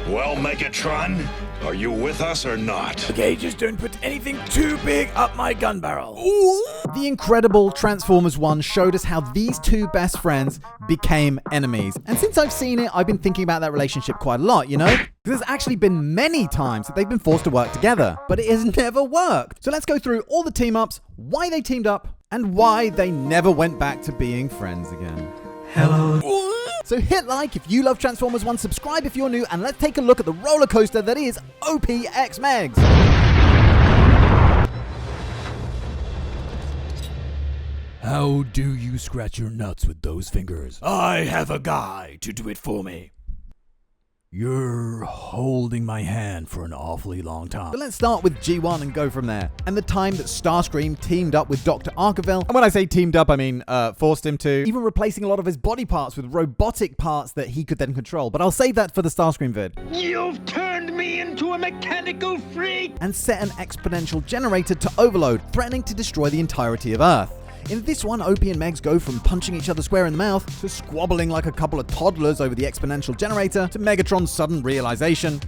Well, Megatron, are you with us or not? Okay, just don't put anything too big up my gun barrel. Ooh. The incredible Transformers 1 showed us how these two best friends became enemies. And since I've seen it, I've been thinking about that relationship quite a lot, you know? There's actually been many times that they've been forced to work together, but it has never worked. So let's go through all the team-ups, why they teamed up, and why they never went back to being friends again. Hello. So hit like if you love Transformers 1, subscribe if you're new, and let's take a look at the roller coaster that is OPX Megs. How do you scratch your nuts with those fingers? I have a guy to do it for me. You're holding my hand for an awfully long time. So let's start with G1 and go from there. And the time that Starscream teamed up with Dr. Arkeville. And when I say teamed up, I mean forced him to. Even replacing a lot of his body parts with robotic parts that he could then control. But I'll save that for the Starscream vid. You've turned me into a mechanical freak! And set an exponential generator to overload, threatening to destroy the entirety of Earth. In this one, OP and Megs go from punching each other square in the mouth to squabbling like a couple of toddlers over the exponential generator to Megatron's sudden realization.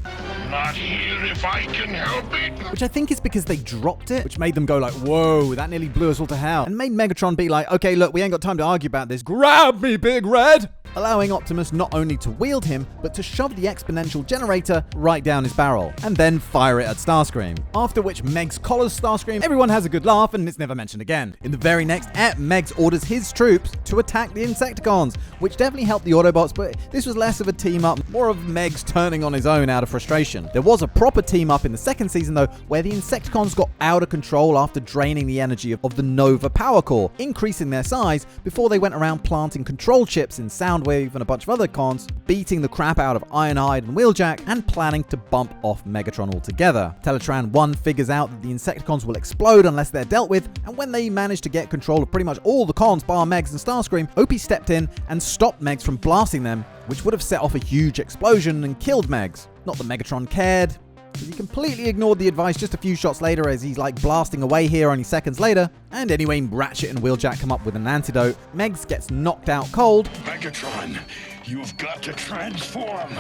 Not here if I can help it. Which I think is because they dropped it, which made them go like, whoa, that nearly blew us all to hell. And made Megatron be like, okay, look, we ain't got time to argue about this. Grab me, Big Red! Allowing Optimus not only to wield him, but to shove the exponential generator right down his barrel, and then fire it at Starscream. After which Megs collars Starscream, everyone has a good laugh, and it's never mentioned again. In the very next ep, Megs orders his troops to attack the Insecticons, which definitely helped the Autobots, but this was less of a team-up, more of Megs turning on his own out of frustration. There was a proper team-up in the second season, though, where the Insecticons got out of control after draining the energy of the Nova power core, increasing their size before they went around planting control chips in Soundwave and a bunch of other cons, beating the crap out of Ironhide and Wheeljack, and planning to bump off Megatron altogether. Teletran 1 figures out that the Insecticons will explode unless they're dealt with, and when they manage to get control of pretty much all the cons bar Megs and Starscream, OP stepped in and stopped Megs from blasting them, which would have set off a huge explosion and killed Megs. Not that Megatron cared, because he completely ignored the advice just a few shots later as he's like blasting away here only seconds later. And anyway, Ratchet and Wheeljack come up with an antidote. Megs gets knocked out cold. Megatron, you've got to transform.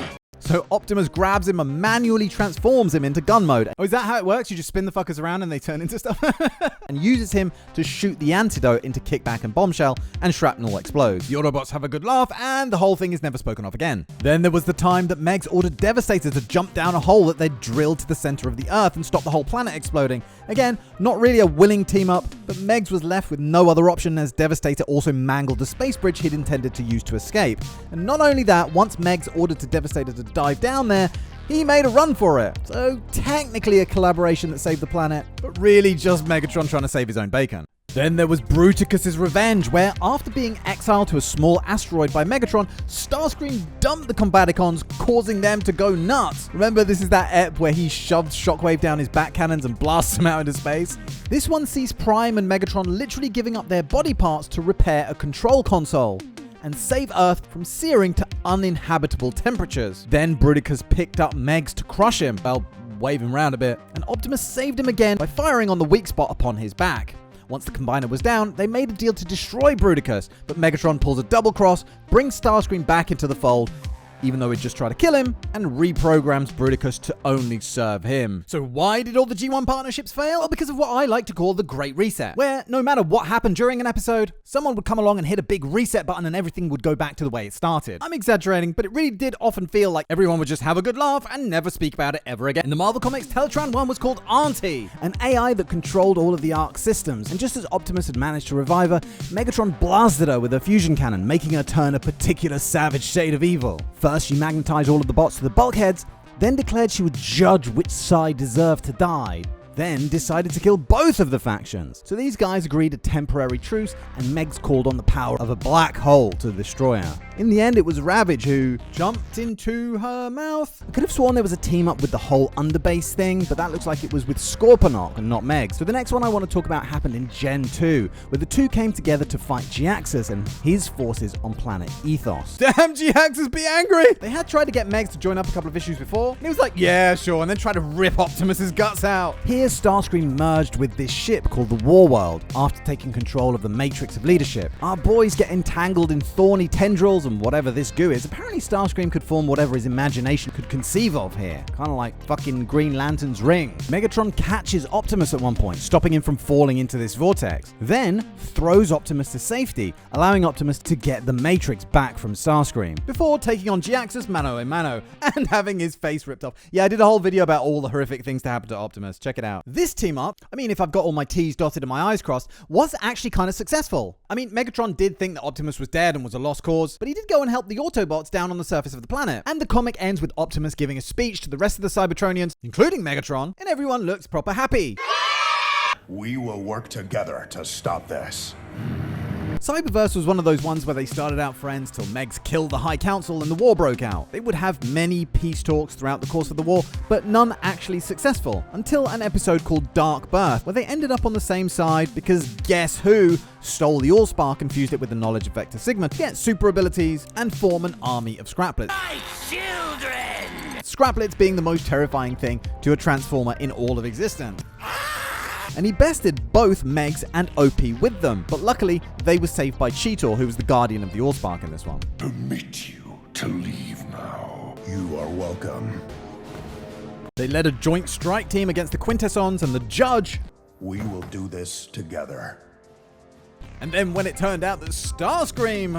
So Optimus grabs him and manually transforms him into gun mode. Oh, is that how it works? You just spin the fuckers around and they turn into stuff? And uses him to shoot the antidote into Kickback and Bombshell, and shrapnel explodes. The Autobots have a good laugh, and the whole thing is never spoken of again. Then there was the time that Megs ordered Devastator to jump down a hole that they'd drilled to the center of the Earth and stop the whole planet exploding. Again, not really a willing team up, but Megs was left with no other option as Devastator also mangled the space bridge he'd intended to use to escape. And not only that, once Megs ordered Devastator to dive down there, he made a run for it. So technically a collaboration that saved the planet, but really just Megatron trying to save his own bacon. Then there was Bruticus's revenge, where after being exiled to a small asteroid by Megatron, Starscream dumped the Combaticons, causing them to go nuts. Remember, this is that ep where he shoved Shockwave down his back cannons and blasts them out into space? This one sees Prime and Megatron literally giving up their body parts to repair a control console and save Earth from searing to uninhabitable temperatures. Then Bruticus picked up Megs to crush him, well, wave him around a bit, and Optimus saved him again by firing on the weak spot upon his back. Once the Combiner was down, they made a deal to destroy Bruticus, but Megatron pulls a double cross, brings Starscream back into the fold, even though he'd just try to kill him, and reprograms Bruticus to only serve him. So why did all the G1 partnerships fail? Well, because of what I like to call the Great Reset, where no matter what happened during an episode, someone would come along and hit a big reset button and everything would go back to the way it started. I'm exaggerating, but it really did often feel like everyone would just have a good laugh and never speak about it ever again. In the Marvel Comics, Teletran 1 was called Auntie, an AI that controlled all of the Ark systems, and just as Optimus had managed to revive her, Megatron blasted her with a fusion cannon, making her turn a particular savage shade of evil. First, she magnetized all of the bots to the bulkheads, then declared she would judge which side deserved to die, then decided to kill both of the factions. So these guys agreed a temporary truce, and Megs called on the power of a black hole to destroy her. In the end, it was Ravage who jumped into her mouth. I could have sworn there was a team up with the whole underbase thing, but that looks like it was with Scorponok and not Megs. So the next one I want to talk about happened in Gen 2, where the two came together to fight Geaxus and his forces on planet Ethos. Damn, Geaxus, be angry! They had tried to get Megs to join up a couple of issues before, and he was like, yeah, sure, and then tried to rip Optimus's guts out. Here, Starscream merged with this ship called the War World after taking control of the Matrix of Leadership. Our boys get entangled in thorny tendrils and whatever this goo is. Apparently Starscream could form whatever his imagination could conceive of here. Kind of like fucking Green Lantern's ring. Megatron catches Optimus at one point, stopping him from falling into this vortex. Then throws Optimus to safety, allowing Optimus to get the Matrix back from Starscream, before taking on G-Axis mano a mano and having his face ripped off. Yeah, I did a whole video about all the horrific things to happen to Optimus. Check it out. This team up, I mean, if I've got all my T's dotted and my I's crossed, was actually kind of successful. I mean, Megatron did think that Optimus was dead and was a lost cause, but he did go and help the Autobots down on the surface of the planet. And the comic ends with Optimus giving a speech to the rest of the Cybertronians, including Megatron, and everyone looks proper happy. We will work together to stop this. Cyberverse was one of those ones where they started out friends till Megs killed the High Council and the war broke out. They would have many peace talks throughout the course of the war, but none actually successful, until an episode called Dark Birth, where they ended up on the same side because guess who stole the Allspark and fused it with the knowledge of Vector Sigma to get super abilities and form an army of Scraplets. My children! Scraplets being the most terrifying thing to a Transformer in all of existence. And he bested both Megs and OP with them, but luckily they were saved by Cheetor, who was the guardian of the Allspark in this one. Permit you to leave now. You are welcome. They led a joint strike team against the Quintessons and the Judge. We will do this together. And then when it turned out that Starscream,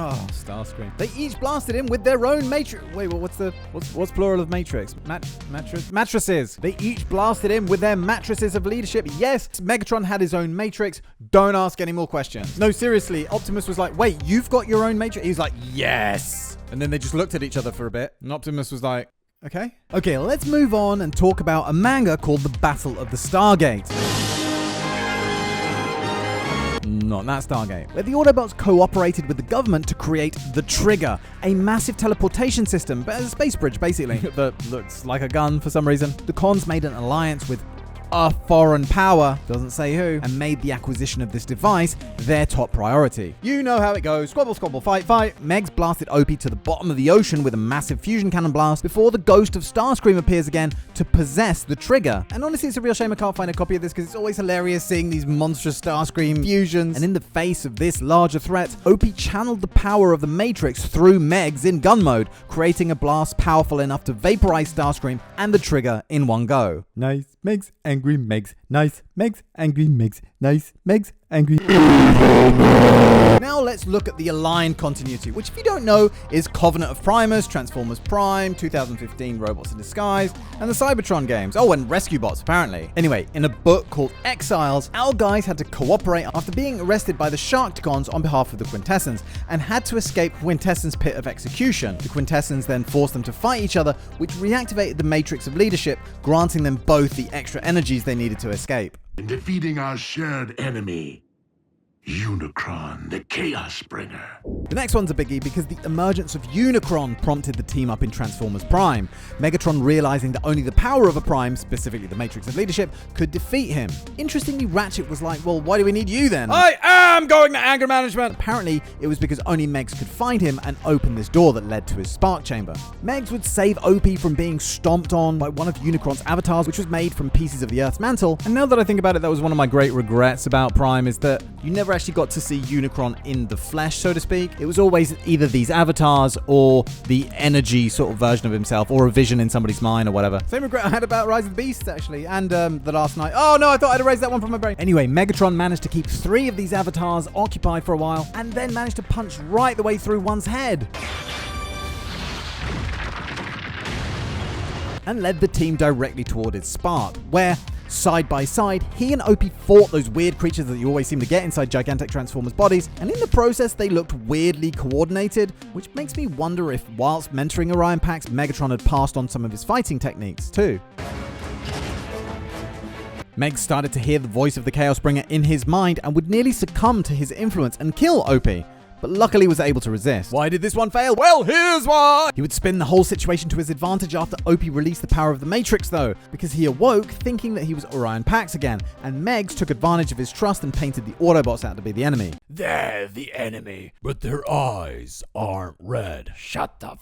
they each blasted him with their own matrix. Wait, what's plural of matrix? Mattresses. They each blasted him with their mattresses of leadership. Yes, Megatron had his own matrix. Don't ask any more questions. No, seriously, Optimus was like, wait, you've got your own matrix? He's like, yes. And then they just looked at each other for a bit. And Optimus was like, okay. Okay, let's move on and talk about a manga called The Battle of the Stargate. Not that Stargate, where the Autobots cooperated with the government to create the Trigger, a massive teleportation system, but as a space bridge basically, that looks like a gun for some reason. The Cons made an alliance with a foreign power, doesn't say who, and made the acquisition of this device their top priority. You know how it goes. Squabble, squabble, fight, fight. Megs blasted Opie to the bottom of the ocean with a massive fusion cannon blast before the ghost of Starscream appears again to possess the Trigger. And honestly, it's a real shame I can't find a copy of this because it's always hilarious seeing these monstrous Starscream fusions. And in the face of this larger threat, Opie channeled the power of the Matrix through Megs in gun mode, creating a blast powerful enough to vaporize Starscream and the Trigger in one go. Nice. Megs, angry Megs, nice. Megs, angry Megs, nice. Megs, angry. Now let's look at the aligned continuity, which if you don't know is Covenant of Primus, Transformers Prime, 2015 Robots in Disguise, and the Cybertron games. Oh, and Rescue Bots apparently. Anyway, in a book called Exiles, our guys had to cooperate after being arrested by the Sharkticons on behalf of the Quintessons, and had to escape Quintesson's pit of execution. The Quintessons then forced them to fight each other, which reactivated the Matrix of Leadership, granting them both the extra energies they needed to escape. In defeating our shared enemy, Unicron, the Chaos Bringer. The next one's a biggie because the emergence of Unicron prompted the team up in Transformers Prime. Megatron realizing that only the power of a Prime, specifically the Matrix of Leadership, could defeat him. Interestingly, Ratchet was like, well, why do we need you then? I am going to anger management! Apparently, it was because only Megs could find him and open this door that led to his spark chamber. Megs would save OP from being stomped on by one of Unicron's avatars, which was made from pieces of the Earth's mantle. And now that I think about it, that was one of my great regrets about Prime, is that you never actually got to see Unicron in the flesh, so to speak. It was always either these avatars or the energy sort of version of himself, or a vision in somebody's mind or whatever. Same regret I had about Rise of the Beasts actually, and The Last Night. Oh no, I thought I'd erased that one from my brain. Anyway, Megatron managed to keep 3 of these avatars occupied for a while, and then managed to punch right the way through one's head. And led the team directly toward its spark, where side by side, he and Opie fought those weird creatures that you always seem to get inside gigantic Transformers bodies, and in the process they looked weirdly coordinated, which makes me wonder if whilst mentoring Orion Pax, Megatron had passed on some of his fighting techniques too. Meg started to hear the voice of the Chaos Bringer in his mind and would nearly succumb to his influence and kill Opie, but luckily was able to resist. Why did this one fail? Well, here's why! He would spin the whole situation to his advantage after Opie released the power of the Matrix though, because he awoke thinking that he was Orion Pax again, and Megs took advantage of his trust and painted the Autobots out to be the enemy. They're the enemy, but their eyes aren't red. Shut the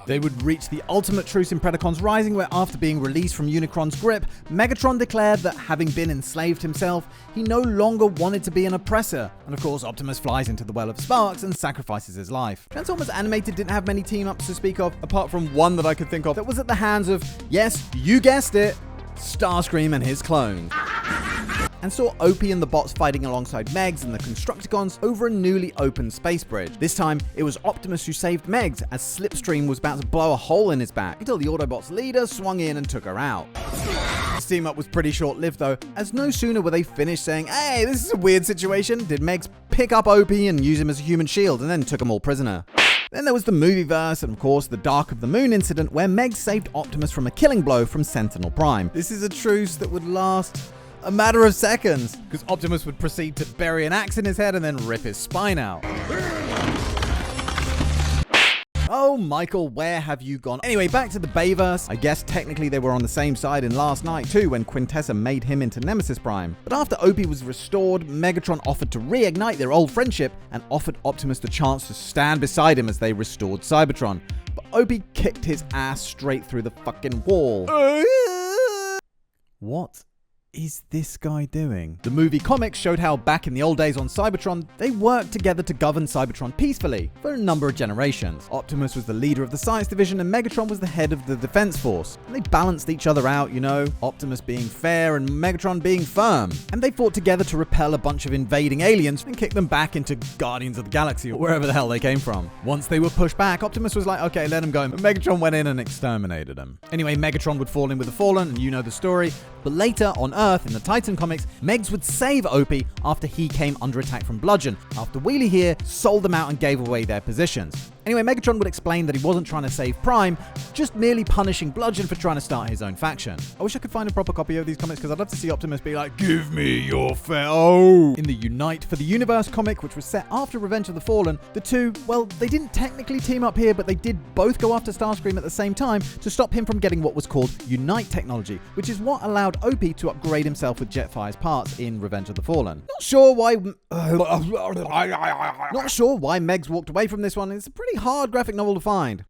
They would reach the ultimate truce in Predacons Rising, where after being released from Unicron's grip, Megatron declared that having been enslaved himself, he no longer wanted to be an oppressor. And of course, Optimus flies into the Well of Sparks and sacrifices his life. Transformers Animated didn't have many team-ups to speak of, apart from one that I could think of that was at the hands of, yes, you guessed it, Starscream and his clones. And saw Opie and the bots fighting alongside Megs and the Constructicons over a newly opened space bridge. This time, it was Optimus who saved Megs as Slipstream was about to blow a hole in his back until the Autobots' leader swung in and took her out. This team-up was pretty short-lived though, as no sooner were they finished saying, hey, this is a weird situation, did Megs pick up Opie and use him as a human shield and then took them all prisoner. Then there was the movieverse and of course the Dark of the Moon incident where Meg saved Optimus from a killing blow from Sentinel Prime. This is a truce that would last a matter of seconds, because Optimus would proceed to bury an axe in his head and then rip his spine out. Oh, Michael, where have you gone? Anyway, back to the Bayverse. I guess technically they were on the same side in Last Night too, when Quintessa made him into Nemesis Prime. But after Opie was restored, Megatron offered to reignite their old friendship and offered Optimus the chance to stand beside him as they restored Cybertron. But Opie kicked his ass straight through the fucking wall. What is this guy doing? The movie comics showed how back in the old days on Cybertron, they worked together to govern Cybertron peacefully for a number of generations. Optimus was the leader of the science division and Megatron was the head of the defense force. And they balanced each other out, you know, Optimus being fair and Megatron being firm. And they fought together to repel a bunch of invading aliens and kick them back into Guardians of the Galaxy or wherever the hell they came from. Once they were pushed back, Optimus was like, okay, let them go. But Megatron went in and exterminated them. Anyway, Megatron would fall in with the Fallen, and you know the story. But later, on Earth, in the Titan comics, Megs would save Opie after he came under attack from Bludgeon, after Wheelie here sold them out and gave away their positions. Anyway, Megatron would explain that he wasn't trying to save Prime, just merely punishing Bludgeon for trying to start his own faction. I wish I could find a proper copy of these comics because I'd love to see Optimus be like, give me your In the Unite for the Universe comic, which was set after Revenge of the Fallen, the two, well, they didn't technically team up here, but they did both go after Starscream at the same time to stop him from getting what was called Unite technology, which is what allowed Opie to upgrade himself with Jetfire's parts in Revenge of the Fallen. Not sure why Megs walked away from this one. It's a pretty hard graphic novel to find.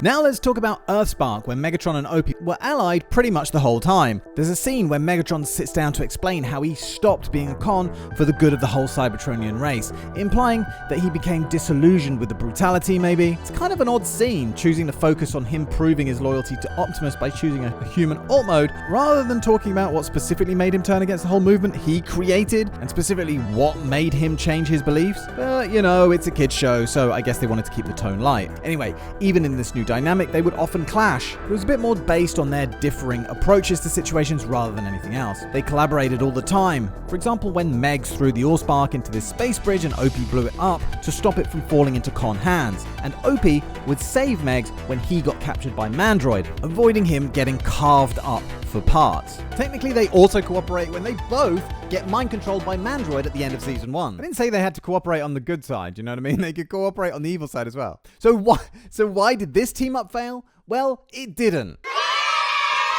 Now let's talk about Earthspark, where Megatron and Opie were allied pretty much the whole time. There's a scene where Megatron sits down to explain how he stopped being a con for the good of the whole Cybertronian race, implying that he became disillusioned with the brutality maybe. It's kind of an odd scene, choosing to focus on him proving his loyalty to Optimus by choosing a human alt mode, rather than talking about what specifically made him turn against the whole movement he created, and specifically what made him change his beliefs. But, you know, it's a kid's show, so I guess they wanted to keep the tone light. Anyway, even in this new dynamic, they would often clash. It was a bit more based on their differing approaches to situations rather than anything else. They collaborated all the time. For example, when Megs threw the Allspark into this space bridge and Opie blew it up to stop it from falling into Con hands. And Opie would save Megs when he got captured by Mandroid, avoiding him getting carved up for parts. Technically, they also cooperate when they both get mind controlled by Mandroid at the end of season 1. I didn't say they had to cooperate on the good side, you know what I mean? They could cooperate on the evil side as well. So why did this team up fail? Well, it didn't.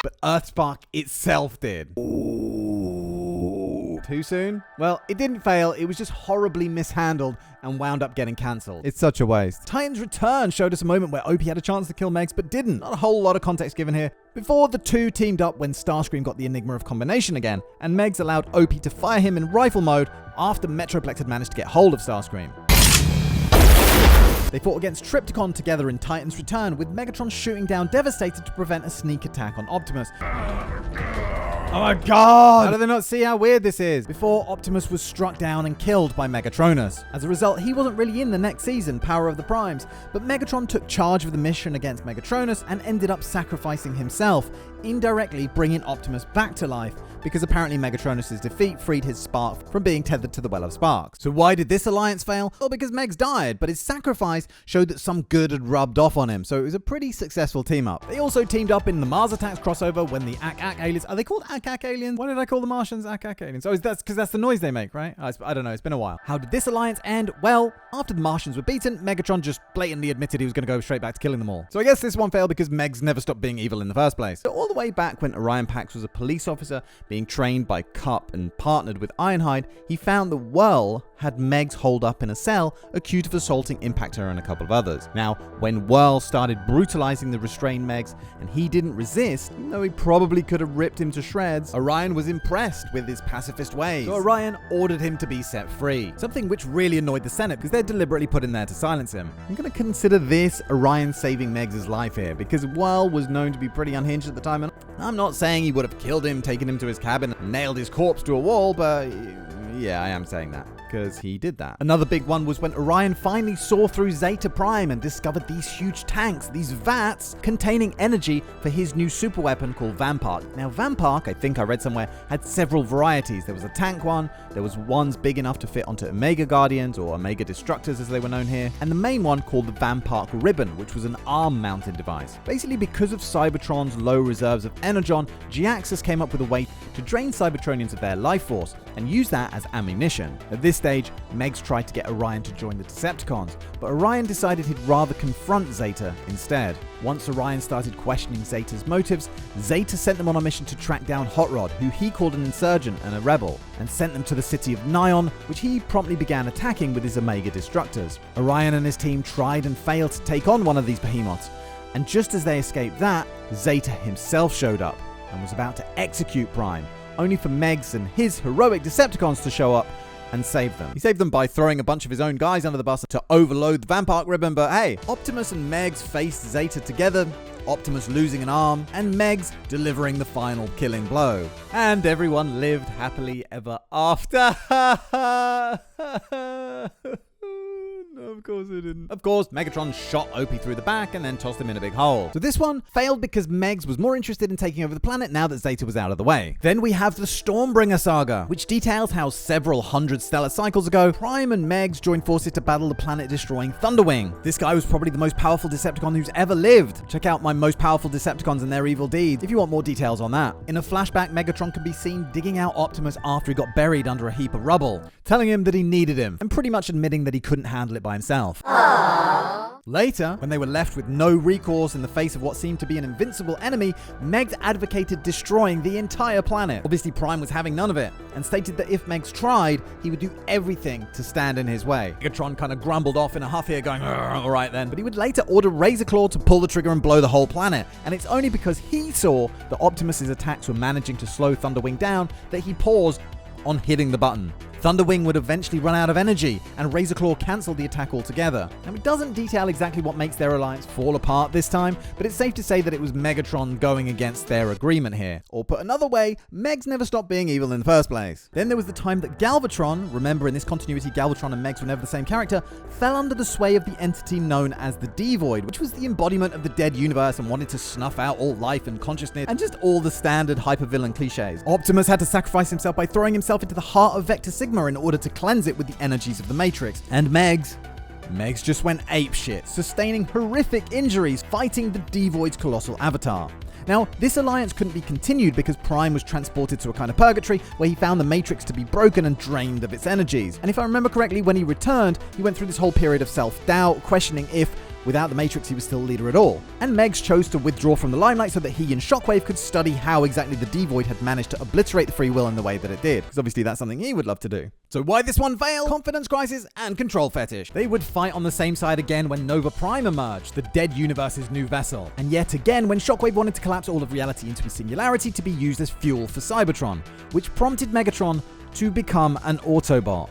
But Earthspark itself did. Too soon? Well, it didn't fail, it was just horribly mishandled and wound up getting cancelled. It's such a waste. Titan's Return showed us a moment where Opie had a chance to kill Megs, but didn't. Not a whole lot of context given here. Before the two teamed up when Starscream got the Enigma of Combination again, and Megs allowed Opie to fire him in rifle mode after Metroplex had managed to get hold of Starscream. They fought against Trypticon together in Titan's Return, with Megatron shooting down Devastator to prevent a sneak attack on Optimus. Oh my god! How do they not see how weird this is? Before Optimus was struck down and killed by Megatronus. As a result, he wasn't really in the next season, Power of the Primes, but Megatron took charge of the mission against Megatronus and ended up sacrificing himself, indirectly bringing Optimus back to life, because apparently Megatronus' defeat freed his spark from being tethered to the Well of Sparks. So why did this alliance fail? Well, because Megs died, but his sacrifice showed that some good had rubbed off on him, so it was a pretty successful team up. They also teamed up in the Mars Attacks crossover when the Ak aliens, are they called Ak Akak aliens? Why did I call the Martians Akak aliens? Oh, that's because that's the noise they make, right? I don't know. It's been a while. How did this alliance end? Well, after the Martians were beaten, Megatron just blatantly admitted he was going to go straight back to killing them all. So I guess this one failed because Megs never stopped being evil in the first place. So all the way back when Orion Pax was a police officer being trained by Cup and partnered with Ironhide, he found that Whirl had Megs holed up in a cell, accused of assaulting Impactor and a couple of others. Now, when Whirl started brutalizing the restrained Megs and he didn't resist, even though he probably could have ripped him to shreds, Orion was impressed with his pacifist ways. So Orion ordered him to be set free, something which really annoyed the Senate because they're deliberately put in there to silence him. I'm going to consider this Orion saving Megs' life here because Whirl was known to be pretty unhinged at the time, and I'm not saying he would have killed him, taken him to his cabin, and nailed his corpse to a wall, but yeah, I am saying that. Because he did that. Another big one was when Orion finally saw through Zeta Prime and discovered these huge tanks, these vats, containing energy for his new superweapon called Vampark. Now, Vampark, I think I read somewhere, had several varieties. There was a tank one, there was ones big enough to fit onto Omega Guardians, or Omega Destructors as they were known here, and the main one called the Vampark Ribbon, which was an arm-mounted device. Basically, because of Cybertron's low reserves of energon, G-Axis came up with a way to drain Cybertronians of their life force and use that as ammunition. At this stage, Megs tried to get Orion to join the Decepticons, but Orion decided he'd rather confront Zeta instead. Once Orion started questioning Zeta's motives, Zeta sent them on a mission to track down Hot Rod, who he called an insurgent and a rebel, and sent them to the city of Nion, which he promptly began attacking with his Omega Destructors. Orion and his team tried and failed to take on one of these behemoths, and just as they escaped that, Zeta himself showed up and was about to execute Prime, only for Megs and his heroic Decepticons to show up and save them. He saved them by throwing a bunch of his own guys under the bus to overload the Vampark Ribbon, but hey, Optimus and Megs faced Zeta together, Optimus losing an arm, and Megs delivering the final killing blow. And everyone lived happily ever after. No, of course it didn't. Of course, Megatron shot Opie through the back and then tossed him in a big hole. So this one failed because Megs was more interested in taking over the planet now that Zeta was out of the way. Then we have the Stormbringer saga, which details how several hundred stellar cycles ago, Prime and Megs joined forces to battle the planet-destroying Thunderwing. This guy was probably the most powerful Decepticon who's ever lived. Check out my most powerful Decepticons and their evil deeds if you want more details on that. In a flashback, Megatron can be seen digging out Optimus after he got buried under a heap of rubble, telling him that he needed him, and pretty much admitting that he couldn't handle it by himself. Later, when they were left with no recourse in the face of what seemed to be an invincible enemy, Megs advocated destroying the entire planet. Obviously, Prime was having none of it, and stated that if Megs tried, he would do everything to stand in his way. Megatron kind of grumbled off in a huff here, going, alright then. But he would later order Razorclaw to pull the trigger and blow the whole planet, and it's only because he saw that Optimus's attacks were managing to slow Thunderwing down that he paused on hitting the button. Thunderwing would eventually run out of energy, and Razorclaw cancelled the attack altogether. Now, it doesn't detail exactly what makes their alliance fall apart this time, but it's safe to say that it was Megatron going against their agreement here. Or put another way, Megs never stopped being evil in the first place. Then there was the time that Galvatron, remember in this continuity Galvatron and Megs were never the same character, fell under the sway of the entity known as the D-Void, which was the embodiment of the dead universe and wanted to snuff out all life and consciousness and just all the standard hypervillain cliches. Optimus had to sacrifice himself by throwing himself into the heart of Vector Sigma in order to cleanse it with the energies of the Matrix. And Megs just went apeshit, sustaining horrific injuries fighting the D-Void's colossal avatar. Now, this alliance couldn't be continued because Prime was transported to a kind of purgatory where he found the Matrix to be broken and drained of its energies. And if I remember correctly, when he returned, he went through this whole period of self-doubt, questioning if without the Matrix, he was still leader at all. And Megs chose to withdraw from the limelight so that he and Shockwave could study how exactly the D-Void had managed to obliterate the free will in the way that it did. Because obviously that's something he would love to do. So why this one failed? Confidence crisis and control fetish. They would fight on the same side again when Nova Prime emerged, the dead universe's new vessel. And yet again when Shockwave wanted to collapse all of reality into a singularity to be used as fuel for Cybertron, which prompted Megatron to become an Autobot.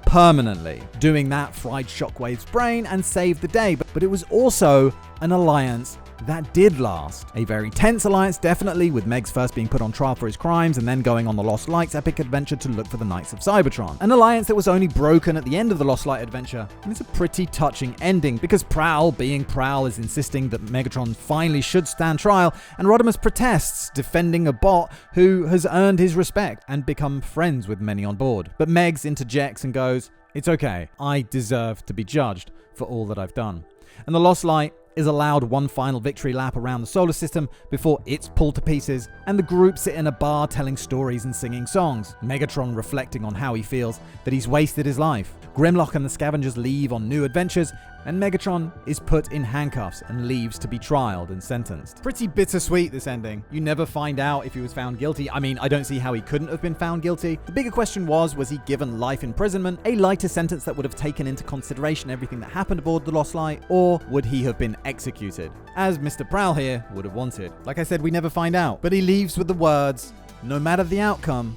Permanently. Doing that fried Shockwave's brain and saved the day, but it was also an alliance that did last. A very tense alliance, definitely, with Megs first being put on trial for his crimes and then going on the Lost Light's epic adventure to look for the Knights of Cybertron. An alliance that was only broken at the end of the Lost Light adventure, and it's a pretty touching ending because Prowl, being Prowl, is insisting that Megatron finally should stand trial, and Rodimus protests, defending a bot who has earned his respect and become friends with many on board. But Megs interjects and goes, "It's okay, I deserve to be judged for all that I've done." And the Lost Light is allowed one final victory lap around the solar system before it's pulled to pieces, and the group sit in a bar telling stories and singing songs. Megatron reflecting on how he feels that he's wasted his life. Grimlock and the Scavengers leave on new adventures, and Megatron is put in handcuffs and leaves to be trialed and sentenced. Pretty bittersweet, this ending. You never find out if he was found guilty. I mean, I don't see how he couldn't have been found guilty. The bigger question was he given life imprisonment, a lighter sentence that would have taken into consideration everything that happened aboard the Lost Light, or would he have been executed, as Mr. Prowl here would have wanted? Like I said, we never find out, but he leaves with the words, "No matter the outcome,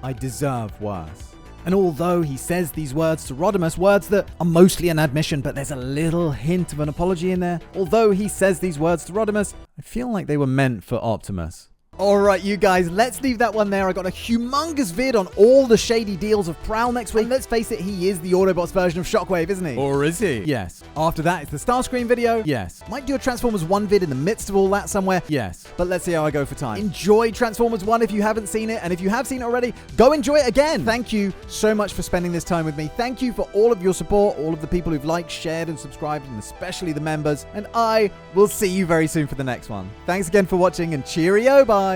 I deserve worse." And although he says these words to Rodimus, words that are mostly an admission, but there's a little hint of an apology in there. Although he says these words to Rodimus, I feel like they were meant for Optimus. Alright, you guys, let's leave that one there. I got a humongous vid on all the shady deals of Prowl next week. And let's face it, he is the Autobots version of Shockwave, isn't he? Or is he? Yes. After that, it's the Starscream video. Yes. Might do a Transformers 1 vid in the midst of all that somewhere. Yes. But let's see how I go for time. Enjoy Transformers 1 if you haven't seen it. And if you have seen it already, go enjoy it again. Thank you so much for spending this time with me. Thank you for all of your support, all of the people who've liked, shared, and subscribed, and especially the members. And I will see you very soon for the next one. Thanks again for watching, and cheerio, bye.